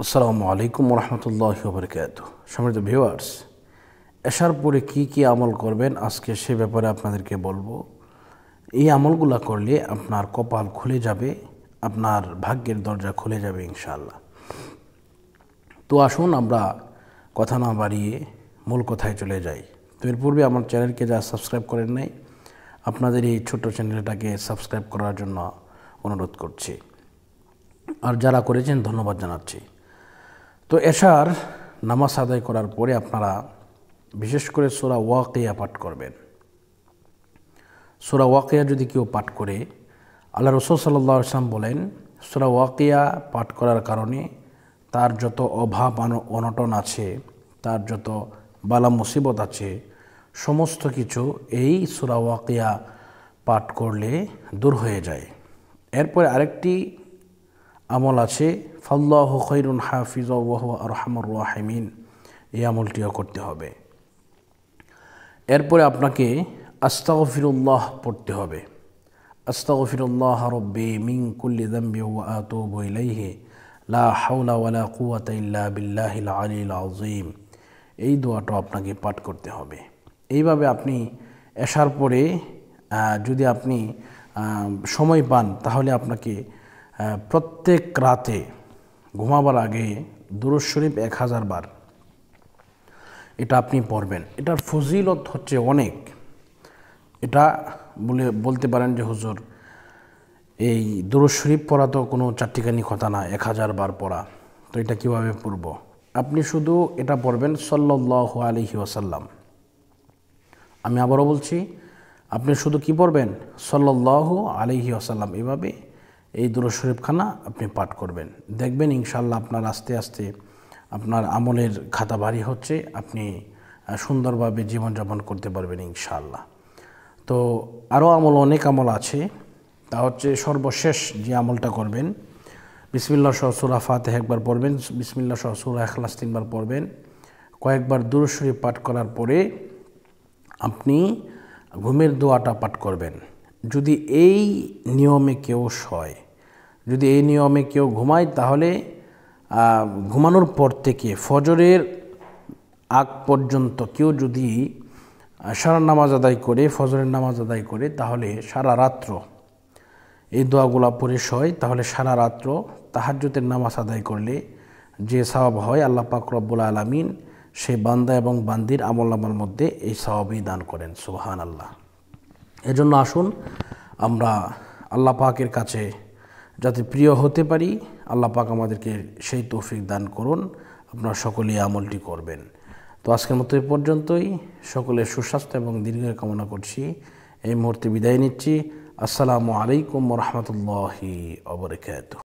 আসসালামু আলাইকুম রহমতুল্লাহি ওয়া বারাকাতুহু। সম্মানিত ভিউয়ার্স, এশার পরে কি আমল করবেন আজকে সে ব্যাপারে আপনাদেরকে বলবো। এই আমলগুলো করলে আপনার কপাল খুলে যাবে, আপনার ভাগ্যের দরজা খুলে যাবে ইনশাআল্লাহ। তো আসুন আমরা কথা না বাড়িয়ে মূল কথায় চলে যাই। তো এর পূর্বে আমার চ্যানেলকে যারা সাবস্ক্রাইব করেন নাই, আপনাদের এই ছোট্ট চ্যানেলটাকে সাবস্ক্রাইব করার জন্য অনুরোধ করছি, আর যারা করেছেন ধন্যবাদ জানাচ্ছি। তো এশার নামাজ আদায় করার পরে আপনারা বিশেষ করে সূরা ওয়াকিয়া পাঠ করবেন। সূরা ওয়াকিয়া যদি কেউ পাঠ করে, আল্লাহ রাসূল সাল্লাল্লাহু আলাইহি ওয়াসাল্লাম বলেন, সূরা ওয়াকিয়া পাঠ করার কারণে তার যত অভাব অনটন আছে, তার যত বালা মুসিবত আছে, সমস্ত কিছু এই সূরা ওয়াকিয়া পাঠ করলে দূর হয়ে যায়। এরপরে আরেকটি আমল আছে, ফাল্লাহু খায়রুন হাফিজা ওয়া হুয়া আরহামুর রাহিমিন, এই আমলটিও করতে হবে। এরপরে আপনাকে আস্তাগফিরুল্লাহ পড়তে হবে। আস্তাগফিরুল্লাহ রাব্বি মিন কুল্লি যামবি ওয়া আতুবু ইলাইহি লা হাওলা ওয়ালা কুওয়াতা ইল্লা বিল্লাহিল আলিয়্যিল আযীম, এই দোয়াটা আপনাকে পাঠ করতে হবে। এইভাবে আপনি এশার পরে যদি আপনি সময় পান, তাহলে আপনাকে প্রত্যেক রাতে ঘুমাবার আগে দুরূদ শরীফ 1000 বার এটা আপনি পড়বেন। এটার ফজিলত হচ্ছে অনেক। এটা বলতে পারেন যে হুজুর, এই দুরূদ শরীফ পড়া তো কোনো চারটিখানি কথা না, 1000 বার পড়া, তো এটা কীভাবে পড়ব? আপনি শুধু এটা পড়বেন সাল্লাল্লাহু আলাইহি ওয়াসাল্লাম। আমি আবারও বলছি, আপনি শুধু কি পড়বেন? সাল্লাল্লাহু আলাইহি ওয়াসাল্লাম। এভাবে এই দুরূদ শরীফখানা আপনি পাঠ করবেন। দেখবেন ইনশাআল্লাহ আপনার আস্তে আস্তে আপনার আমলের খাতা ভারী হচ্ছে, আপনি সুন্দরভাবে জীবনযাপন করতে পারবেন ইনশাআল্লাহ। তো আরও অনেক আমল আছে। তা হচ্ছে সর্বশেষ যে আমলটা করবেন, বিসমিল্লাহ সহ সূরা ফাতিহা একবার পড়বেন, বিসমিল্লাহ সহ সূরা ইখলাস 3 বার পড়বেন। কয়েকবার দুরূদ শরীফ পাঠ করার পরে আপনি ঘুমের দোয়াটা পাঠ করবেন। যদি এই নিয়মে কেউ শয়, যদি এই নিয়মে কেউ ঘুমায়, তাহলে ঘুমানোর পর থেকে ফজরের আগ পর্যন্ত কেউ যদি সারা নামাজ আদায় করে, ফজরের নামাজ আদায় করে, তাহলে সারা রাত্র এই দোয়াগুলা পড়ে শয়, তাহলে সারা রাত্র তাহাজ্জুদের নামাজ আদায় করলে যে সওয়াব হয়, আল্লাহ পাক রব্বুল আলামিন সেই বান্দা এবং বান্দির আমলনামার মধ্যে এই সওয়াবই দান করেন। সুবহানাল্লাহ। এজন্য আসুন আমরা আল্লাহ পাকের কাছে যাতে প্রিয় হতে পারি, আল্লাহ পাক আমাদেরকে সেই তৌফিক দান করুন। আপনারা সকলেই আমলটি করবেন। তো আজকের মতো এই পর্যন্তই। সকলের সুস্বাস্থ্য এবং দীর্ঘায়ু কামনা করছি। এই মুহূর্তে বিদায় নিচ্ছি। আসসালামু আলাইকুম ওয়া রাহমাতুল্লাহি ওয়া বারাকাতুহু।